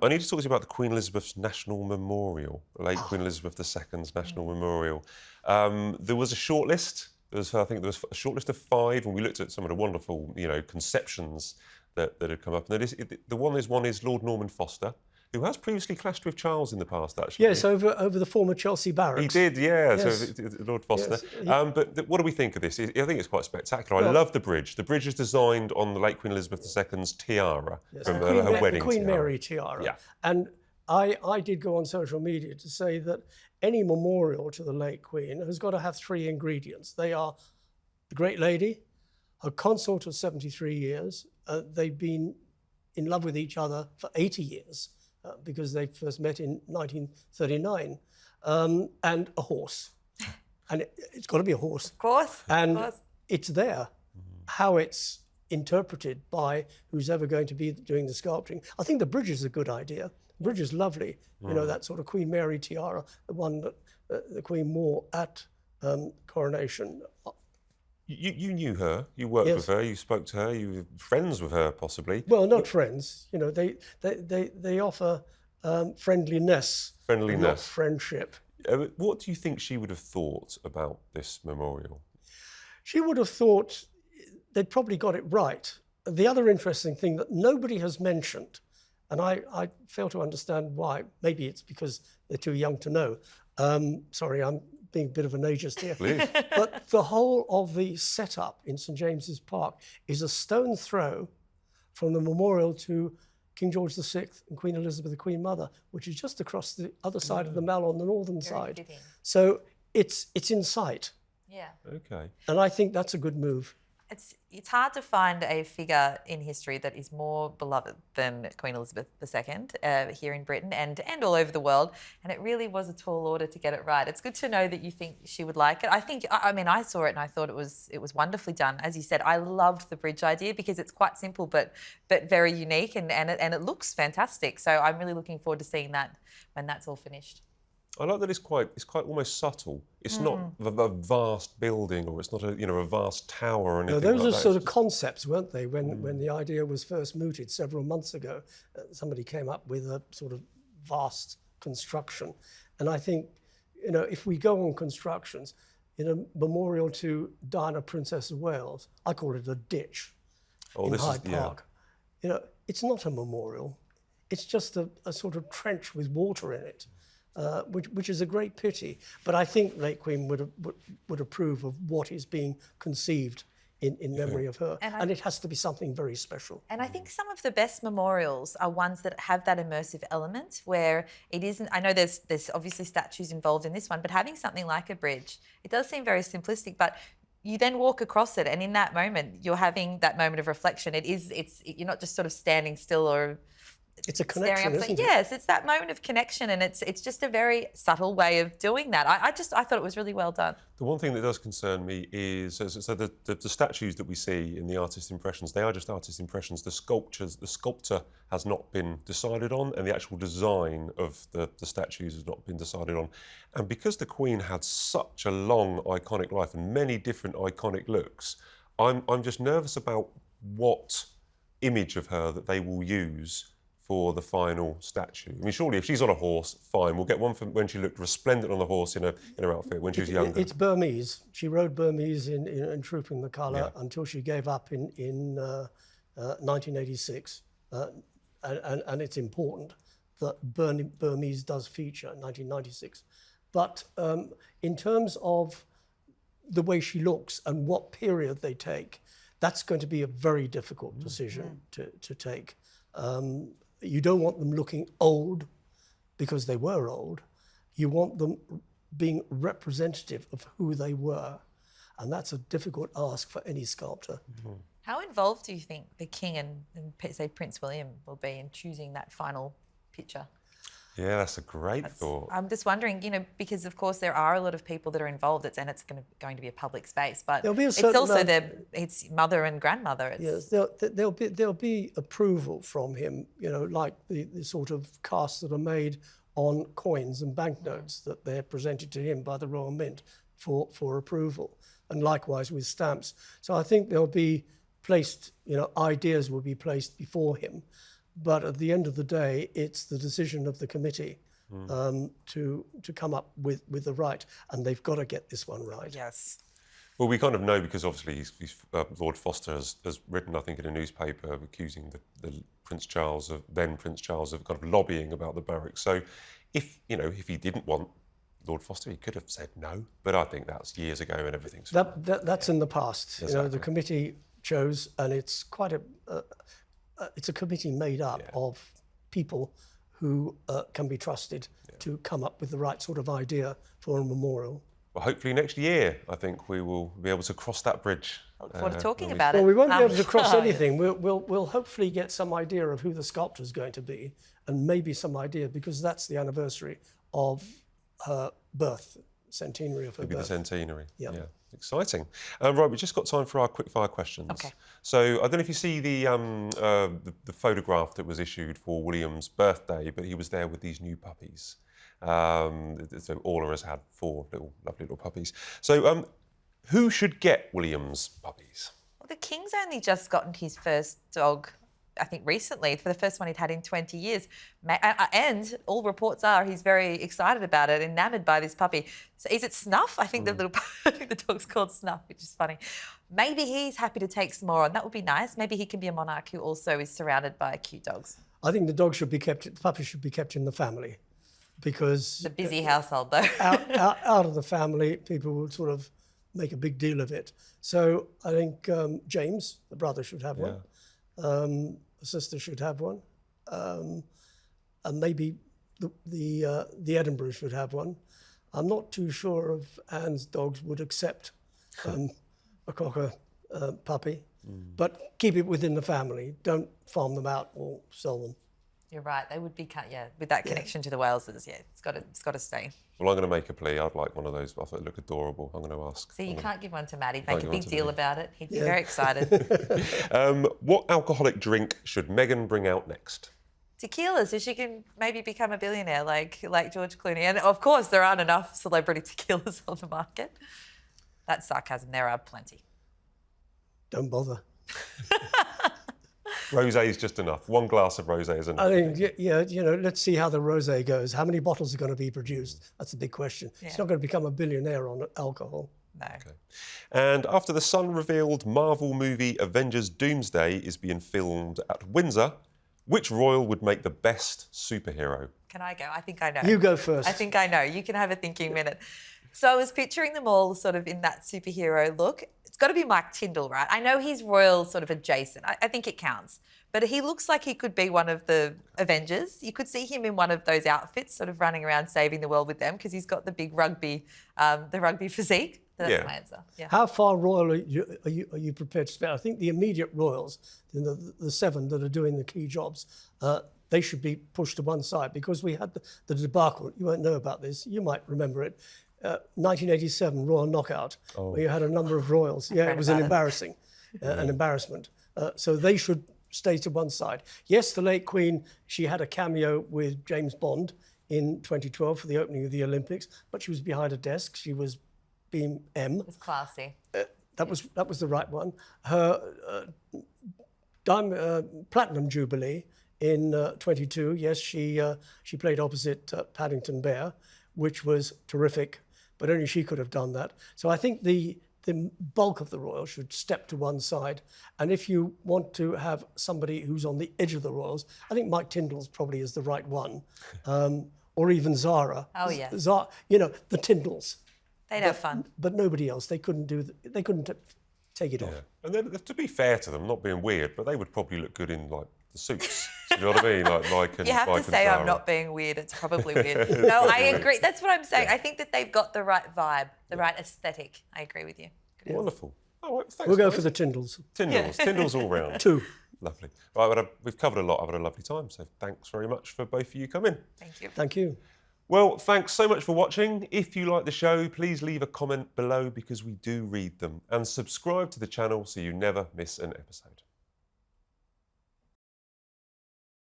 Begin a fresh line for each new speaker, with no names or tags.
I need to talk to you about the Queen Elizabeth's National Memorial, late Queen Elizabeth II's National Memorial. There was a shortlist. I think there was a shortlist of 5, and we looked at some of the wonderful, conceptions that had come up. And the one is Lord Norman Foster, who has previously clashed with Charles in the past, actually.
Yes, over the former Chelsea barracks.
He did, yeah.
Yes.
So Lord Foster.
Yes.
But what do we think of this? I think it's quite spectacular. I love the bridge. The bridge is designed on the late Queen Elizabeth II's tiara from her wedding
the Queen
tiara.
Mary tiara.
Yeah.
And I did go on social media to say that any memorial to the late Queen has got to have 3 ingredients. They are the great lady, her consort of 73 years. They've been in love with each other for 80 years. Because they first met in 1939, and a horse. And it's got to be a horse.
Of course.
And it's there. How it's interpreted by who's ever going to be doing the sculpting. I think the bridge is a good idea. The bridge is lovely. That sort of Queen Mary tiara, the one that the Queen wore at coronation.
You knew her, you worked with her, you spoke to her, you were friends with her, possibly.
Well, not friends. They offer friendliness, not friendship.
What do you think she would have thought about this memorial?
She would have thought they'd probably got it right. The other interesting thing that nobody has mentioned, and I fail to understand why, maybe it's because they're too young to know. Sorry, I'm being a bit of an ageist here.
Please.
But the whole of the setup in St James's Park is a stone's throw from the memorial to King George VI and Queen Elizabeth, the Queen Mother, which is just across the other side of the Mall on the northern side.
Fitting.
So it's in sight.
Yeah.
Okay.
And I think that's a good move.
It's hard to find a figure in history that is more beloved than Queen Elizabeth II here in Britain and all over the world. And it really was a tall order to get it right. It's good to know that you think she would like it. I saw it and I thought it was wonderfully done. As you said, I loved the bridge idea because it's quite simple but very unique and it looks fantastic. So I'm really looking forward to seeing that when that's all finished.
I like that it's quite almost subtle. It's not a vast building, or it's not a vast tower or anything.
No, those
like
are
that.
sort of concepts, weren't they? When the idea was first mooted several months ago, somebody came up with a sort of vast construction. And I think, if we go on constructions, in a memorial to Diana, Princess of Wales, I call it a ditch in Hyde Park. It's not a memorial. It's just a sort of trench with water in it. Which is a great pity. But I think late Queen would approve of what is being conceived in memory of her. And it has to be something very special.
And I think some of the best memorials are ones that have that immersive element where it isn't, I know there's obviously statues involved in this one, but having something like a bridge, it does seem very simplistic, but you then walk across it and in that moment, you're having that moment of reflection. You're not just sort of standing still or
it's a connection, isn't it?
Yes, it's that moment of connection, and it's just a very subtle way of doing that. I thought it was really well done.
The one thing that does concern me is the statues that we see in the artist impressions. They are just artist impressions. The sculptor has not been decided on, and the actual design of the statues has not been decided on. And because the Queen had such a long iconic life and many different iconic looks, I'm just nervous about what image of her that they will use for the final statue. I mean, surely if she's on a horse, fine. We'll get one from when she looked resplendent on the horse in her outfit when she was younger.
It's Burmese. She rode Burmese in Trooping the Colour until she gave up in 1986. And it's important that Burmese does feature in 1996. But in terms of the way she looks and what period they take, that's going to be a very difficult decision to take. You don't want them looking old because they were old. You want them being representative of who they were. And that's a difficult ask for any sculptor.
How involved do you think the King and say Prince William will be in choosing that final picture?
Yeah, that's a great thought.
I'm just wondering, because of course there are a lot of people that are involved, and it's going to be a public space, but it's also it's mother and grandmother.
Yes, there'll be approval from him, like the sort of casts that are made on coins and banknotes that they're presented to him by the Royal Mint for approval, and likewise with stamps. So I think they'll be placed, ideas will be placed before him. But at the end of the day, it's the decision of the committee to come up with the right, and they've got to get this one right.
Yes.
Well, we kind of know because obviously Lord Foster has written, I think, in a newspaper accusing the Prince Charles of kind of lobbying about the barracks. So, if he didn't want Lord Foster, he could have said no. But I think that's years ago and everything's
That's in the past.
Exactly.
The committee chose, and it's quite it's a committee made up of people who can be trusted to come up with the right sort of idea for a memorial.
Well, hopefully next year, I think we will be able to cross that bridge.
I look forward to talking about it.
Well, we won't be able to cross anything. We'll hopefully get some idea of who the sculptor is going to be, and maybe some idea, because that's the anniversary of her birth, centenary of her
Maybe
birth.
the centenary.
Yep.
Yeah, exciting. Right, we've just got time for our quick-fire questions.
Okay.
So I don't know if you see the photograph that was issued for William's birthday, but he was there with these new puppies. So Orla has had 4 lovely little puppies. So who should get William's puppies?
Well, the King's only just gotten his first dog, I think, recently, for the first one he'd had in 20 years. And all reports are he's very excited about it, enamoured by this puppy. So is it Snuff? I think the dog's called Snuff, which is funny. Maybe he's happy to take some more on. That would be nice. Maybe he can be a monarch who also is surrounded by cute dogs.
I think the puppy should be kept in the family, because
It's a busy household, though.
out of the family, people will sort of make a big deal of it. So I think James, the brother, should have one. The sister should have one, and maybe the Edinburgh should have one. I'm not too sure if Anne's dogs would accept a cocker puppy, but keep it within the family. Don't farm them out or sell them.
You're right. They would be, with that connection to the Walesers. Yeah, it's got to stay.
Well, I'm going to make a plea. I'd like one of those. I thought it looked adorable. I'm going to ask.
So you can't give one to Matt. He'd make a big deal about it. He'd be very excited.
What alcoholic drink should Meghan bring out next?
Tequila, so she can maybe become a billionaire like George Clooney. And of course, there aren't enough celebrity tequilas on the market. That's sarcasm. There are plenty.
Don't bother.
Rosé is just enough. 1 glass of rosé is enough.
I think, let's see how the rosé goes. How many bottles are going to be produced? That's the big question.
Yeah.
It's not going to become a billionaire on alcohol.
No.
Okay. And after the Sun revealed Marvel movie Avengers Doomsday is being filmed at Windsor, which royal would make the best superhero?
Can I go? I think I know.
You go first.
I think I know. You can have a thinking minute. So I was picturing them all sort of in that superhero look. It's got to be Mike Tindall, right? I know he's royal sort of adjacent. I think it counts. But he looks like he could be one of the Avengers. You could see him in one of those outfits, sort of running around saving the world with them, because he's got the big rugby physique. That's my answer. Yeah.
How far royal are you prepared to spend? I think the immediate royals, the 7 that are doing the key jobs, they should be pushed to one side, because we had the debacle. You won't know about this. You might remember it. 1987 Royal Knockout, where you had a number of royals. Yeah, it was an embarrassment. So they should stay to one side. Yes, the late Queen, she had a cameo with James Bond in 2012 for the opening of the Olympics, but she was behind a desk. She was being M.
It was classy.
That was the right one. Her Platinum Jubilee in 22, yes, she played opposite Paddington Bear, which was terrific, but only she could have done that. So I think the bulk of the royals should step to one side. And if you want to have somebody who's on the edge of the royals, I think Mike Tindall's probably is the right one. Or even Zara.
Oh, yes.
The Tindalls.
They'd have fun.
But nobody else. They couldn't take it off.
And then, to be fair to them, not being weird, but they would probably look good in, like, the suits. Do you know what I mean? Like Mike and
You have
Mike
to say
and
I'm
Zara.
not being weird. It's probably weird. No, I agree. That's what I'm saying. I think that they've got the right vibe, the right aesthetic. I agree with you.
Wonderful. Oh, right, thanks,
We'll go
guys.
for the Tindalls.
Tindalls all round.
2.
Lovely. Right, well, we've covered a lot. I've had a lovely time. So thanks very much for both of you coming.
Thank you.
Thank you.
Well, thanks so much for watching. If you like the show, please leave a comment below, because we do read them. And subscribe to the channel so you never miss an episode.